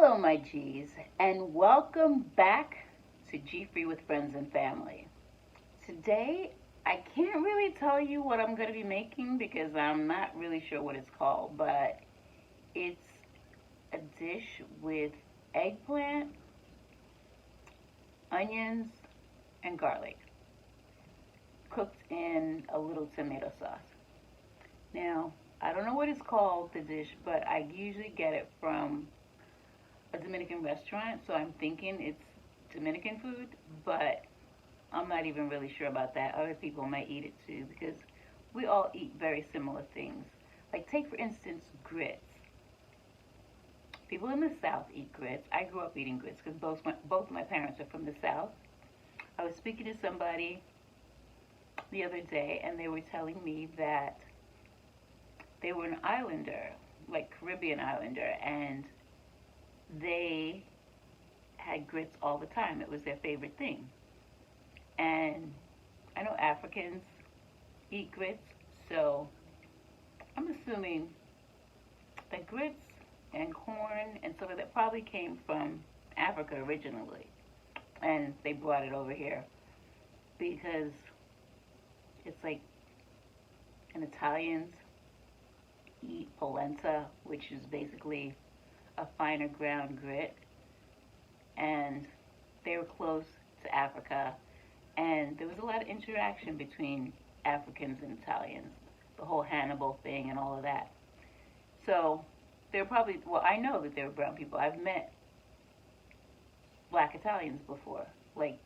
Hello, my G's, and welcome back to G Free with Friends and Family. Today, I can't really tell you what I'm going to be making because I'm not really sure what it's called, but it's a dish with eggplant, onions, and garlic cooked in a little tomato sauce. Now, I don't know what it's called, the dish, but I usually get it from a Dominican restaurant, so I'm thinking it's Dominican food, but I'm not even really sure about that. Other people might eat it too because we all eat very similar things. Like, take for instance grits. People in the South eat grits. I grew up eating grits because both my parents are from the South. I was speaking to somebody the other day, and they were telling me that they were an islander, like Caribbean islander, and they had grits all the time. It was their favorite thing. And I know Africans eat grits, so I'm assuming that grits and corn and stuff like that probably came from Africa originally, and they brought it over here because it's like, and Italians eat polenta, which is basically a finer ground grit, and they were close to Africa, and there was a lot of interaction between Africans and Italians, the whole Hannibal thing and all of that. So they're probably, well, I know that they're brown people. I've met black Italians before, like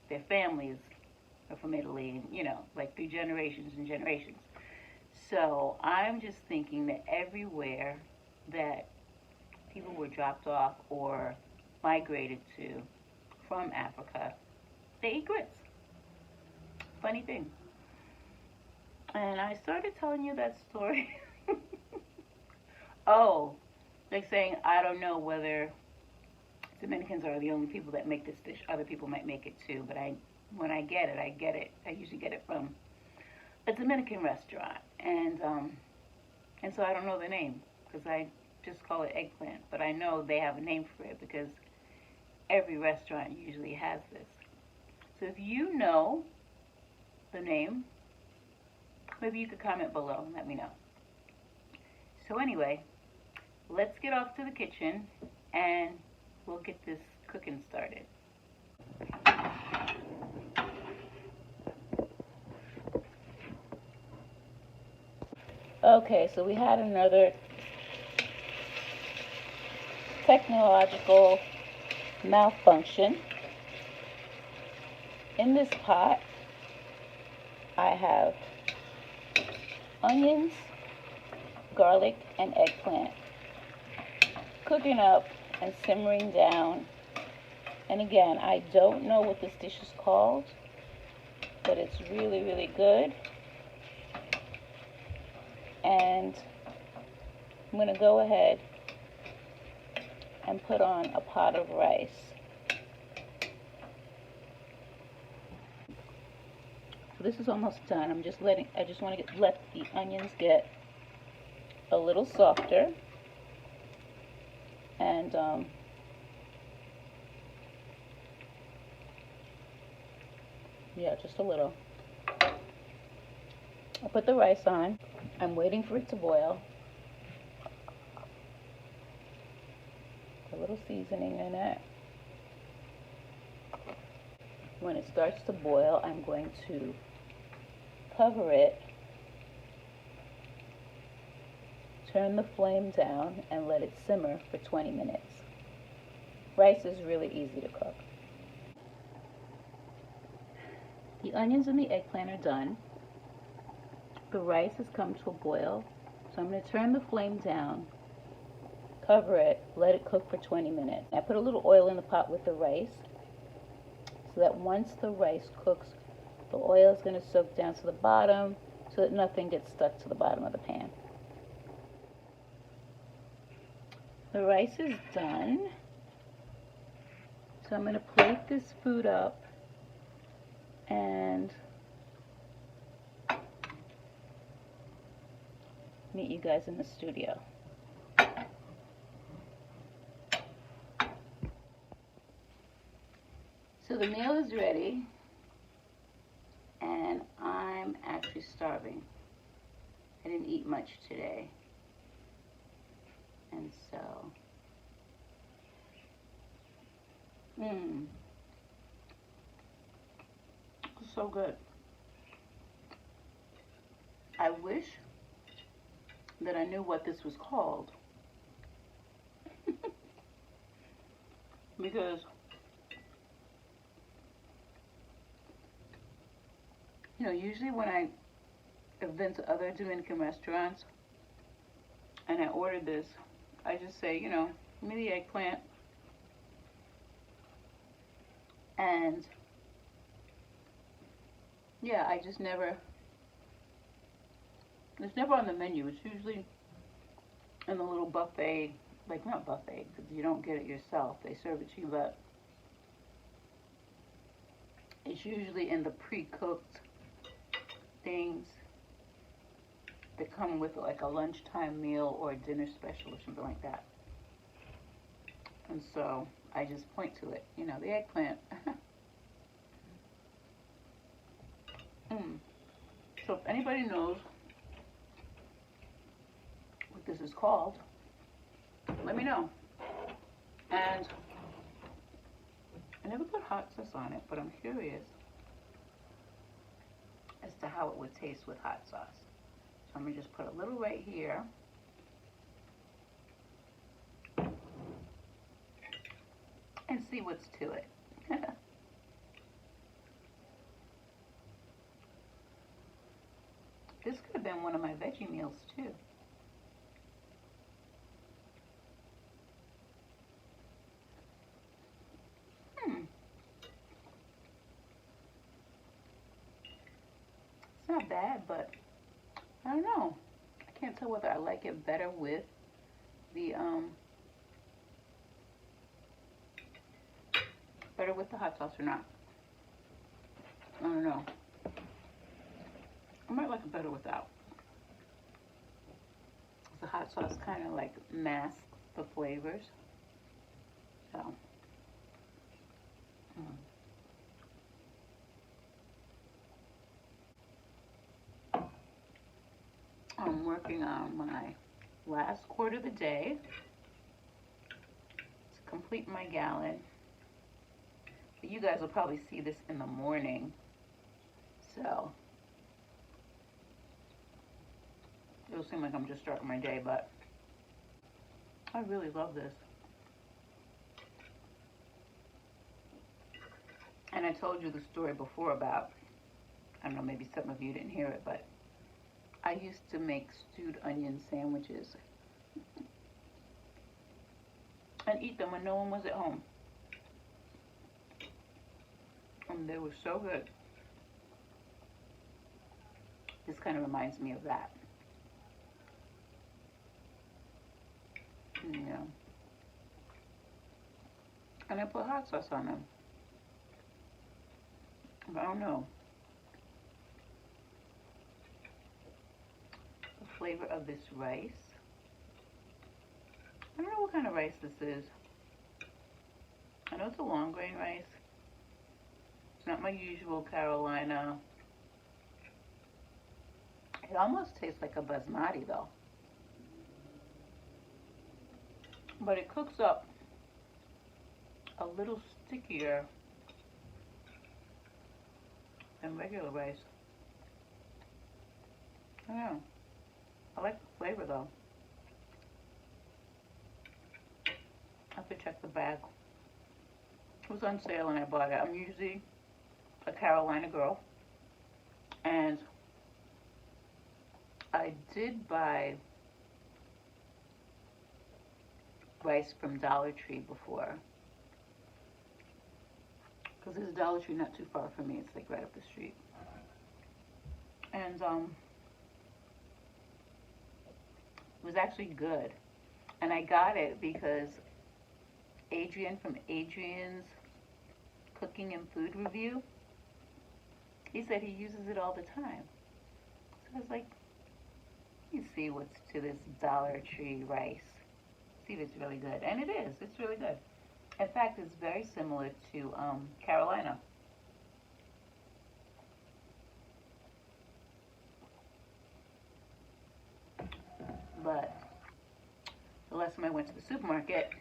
their families are from Italy, and like through generations and generations. So I'm just thinking that everywhere that people were dropped off or migrated to from Africa, they eat grits. Funny thing. And I started telling you that story. Oh, like saying, I don't know whether Dominicans are the only people that make this dish. Other people might make it too, but when I get it. I usually get it from a Dominican restaurant, and so I don't know the name because I just call it eggplant. But I know they have a name for it because every restaurant usually has this. So if you know the name, maybe you could comment below and let me know. So anyway, let's get off to the kitchen and we'll get this cooking started. Okay, so we had another technological malfunction. In this pot, I have onions, garlic, and eggplant cooking up and simmering down. And again, I don't know what this dish is called, but it's really, really good. And I'm going to go ahead and put on a pot of rice. So this is almost done. I just want to let the onions get a little softer, and yeah, just a little. I'll put the rice on. I'm waiting for it to boil. A little seasoning in it. When it starts to boil, I'm going to cover it, turn the flame down, and let it simmer for 20 minutes. Rice is really easy to cook. The onions and the eggplant are done. The rice has come to a boil, so I'm going to turn the flame down, cover it, let it cook for 20 minutes. I put a little oil in the pot with the rice so that once the rice cooks, the oil is going to soak down to the bottom so that nothing gets stuck to the bottom of the pan. The rice is done, so I'm going to plate this food up and meet you guys in the studio. the meal is ready, and I'm actually starving. I didn't eat much today, and so, so good. I wish that I knew what this was called, because usually when I've been to other Dominican restaurants and I order this, I just say, give me the eggplant, and yeah, I just never, it's never on the menu. It's usually in the little buffet, like not buffet, because you don't get it yourself. They serve it to you, but it's usually in the pre-cooked things that come with like a lunchtime meal or a dinner special or something like that. And so I just point to it, the eggplant. So if anybody knows what this is called, let me know. And I never put hot sauce on it, but I'm curious as to how it would taste with hot sauce. So I'm gonna just put a little right here. And see what's to it. This could have been one of my veggie meals too. It's not bad, but I don't know. I can't tell whether I like it better with the hot sauce or not. I don't know. I might like it better without. The hot sauce kind of like masks the flavors. So. I'm working on my last quart of the day to complete my gallon. But you guys will probably see this in the morning. So it'll seem like I'm just starting my day, but I really love this. And I told you the story before about, I don't know, maybe some of you didn't hear it, but I used to make stewed onion sandwiches and eat them when no one was at home. And they were so good. This kind of reminds me of that. Yeah. And I put hot sauce on them. But I don't know. The flavor of this rice. I don't know what kind of rice this is. I know it's a long grain rice. It's not my usual Carolina. It almost tastes like a basmati though. But it cooks up a little stickier than regular rice. I don't know. I like the flavor though. I have to check the bag. It was on sale and I bought it. I'm usually a Carolina girl. And I did buy rice from Dollar Tree before. Because there's a Dollar Tree not too far from me. It's like right up the street. And it was actually good. And I got it because Adrian from Adrian's Cooking and Food Review, he said he uses it all the time. So I was like, let me see what's to this Dollar Tree rice. See if it's really good. And it is. It's really good. In fact, it's very similar to Carolina. But the last time I went to the supermarket,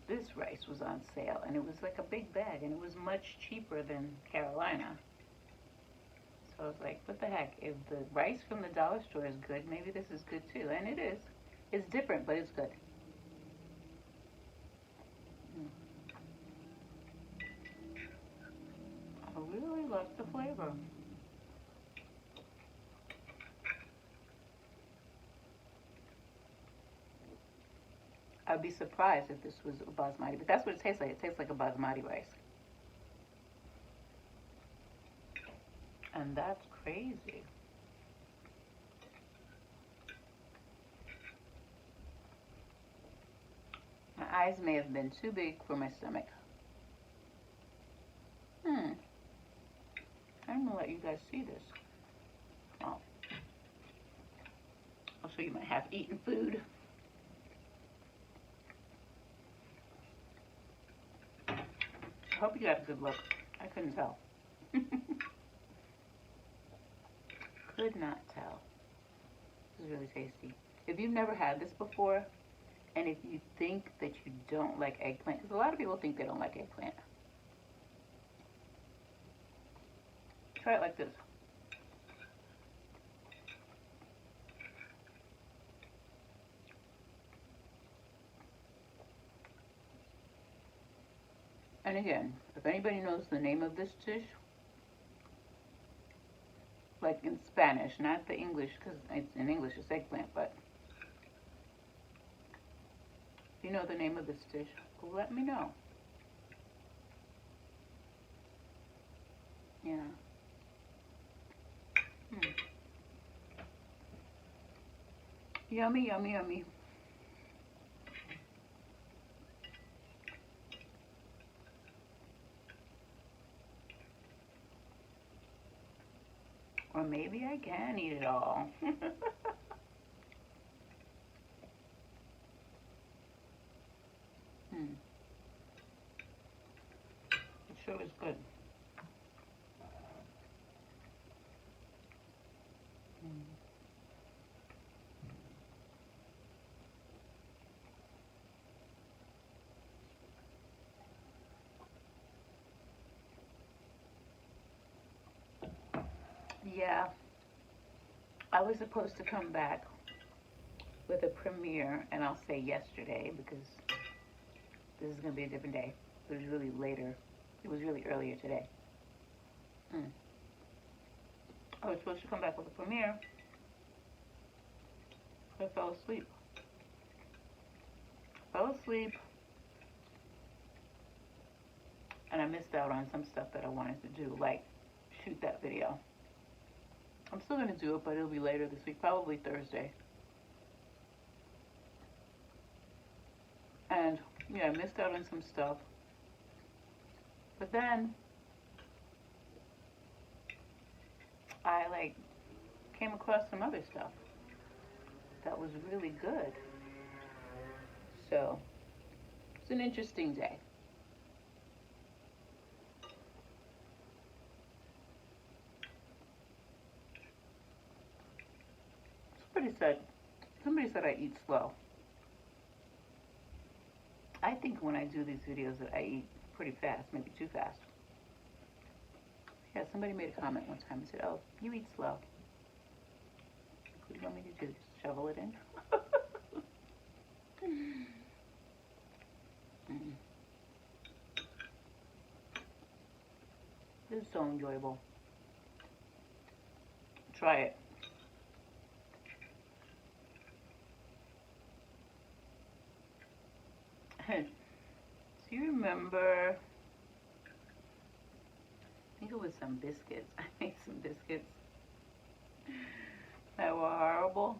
this rice was on sale, and it was like a big bag, and it was much cheaper than Carolina. So I was like, what the heck? If the rice from the dollar store is good, maybe this is good too. And it is. It's different, but it's good. I really like the flavor. I'd be surprised if this was a basmati, but that's what it tastes like. It tastes like a basmati rice. And that's crazy. My eyes may have been too big for my stomach. I'm gonna let you guys see this. Oh, I'll show you my half-eaten food. I hope you got a good look. I couldn't tell. Could not tell. This is really tasty. If you've never had this before, and if you think that you don't like eggplant, because a lot of people think they don't like eggplant, try it like this. And again, if anybody knows the name of this dish, like in Spanish, not the English, because it's in English it's eggplant, but if you know the name of this dish, let me know. Yeah. Yummy, yummy, yummy. Or maybe I can eat it all. It sure is good. Yeah, I was supposed to come back with a premiere, and I'll say yesterday because this is going to be a different day. It was really later. It was really earlier today. I was supposed to come back with a premiere. I fell asleep. And I missed out on some stuff that I wanted to do, like shoot that video. I'm still going to do it, but it'll be later this week, probably Thursday. And yeah, I missed out on some stuff. But then I came across some other stuff that was really good. So it's an interesting day. Somebody said I eat slow. I think when I do these videos that I eat pretty fast, maybe too fast. Yeah, somebody made a comment one time and said, "Oh, you eat slow." What do you want me to do? Just shovel it in? This is so enjoyable. Try it. Do you remember? I think it was some biscuits. I made some biscuits that were horrible.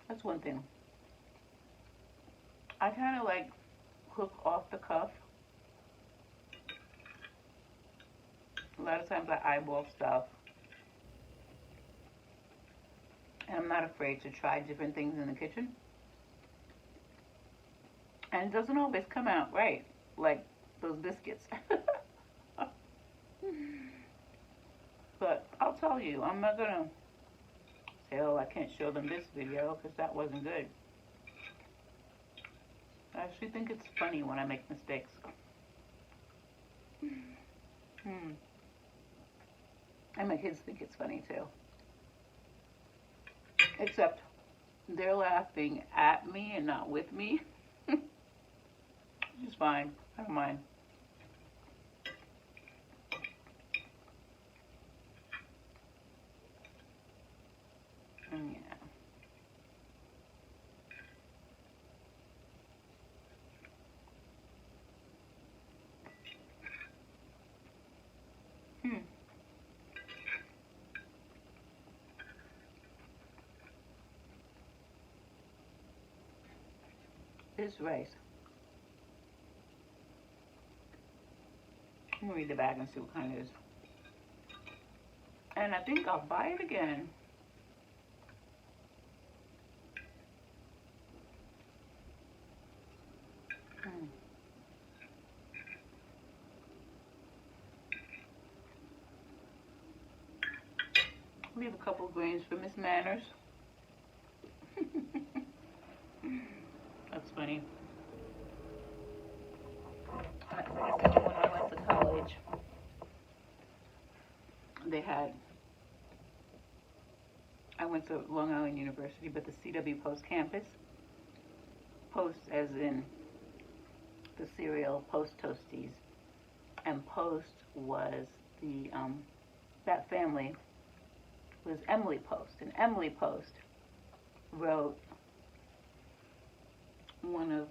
That's one thing. I kind of cook off the cuff. A lot of times I eyeball stuff. And I'm not afraid to try different things in the kitchen. And it doesn't always come out right, like those biscuits. But I'll tell you, I'm not gonna say, oh, I can't show them this video because that wasn't good. I actually think it's funny when I make mistakes. And my kids think it's funny too. Except they're laughing at me and not with me. It's fine. I don't mind. Yeah. This rice. I'm gonna read the bag and see what kind it is. And I think I'll buy it again. Leave a couple grains for Miss Manners. That's funny. I guess when I went to college, I went to Long Island University, but the CW Post campus, Post as in the cereal Post Toasties, and Post was that family was Emily Post, and Emily Post wrote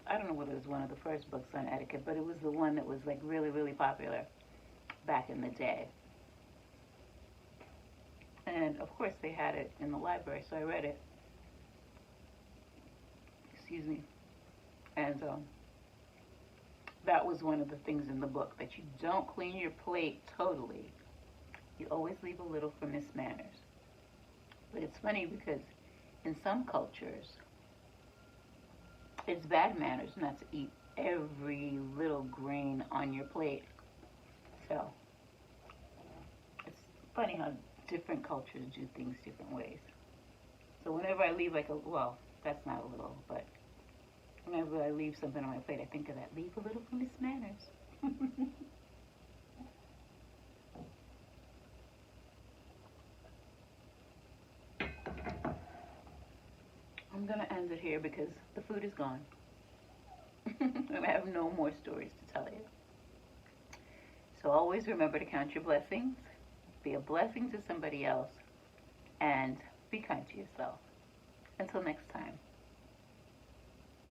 I don't know whether it was one of the first books on etiquette, but it was the one that was like really, really popular back in the day. And of course they had it in the library, so I read it. Excuse me. And that was one of the things in the book, that you don't clean your plate totally. You always leave a little for Miss Manners. But it's funny because in some cultures, it's bad manners not to eat every little grain on your plate. So it's funny how different cultures do things different ways. So whenever I leave well, that's not a little, but whenever I leave something on my plate, I think of that. Leave a little for Miss Manners. I'm going to end it here because the food is gone. I have no more stories to tell you. So always remember to count your blessings, be a blessing to somebody else, and be kind to yourself. Until next time.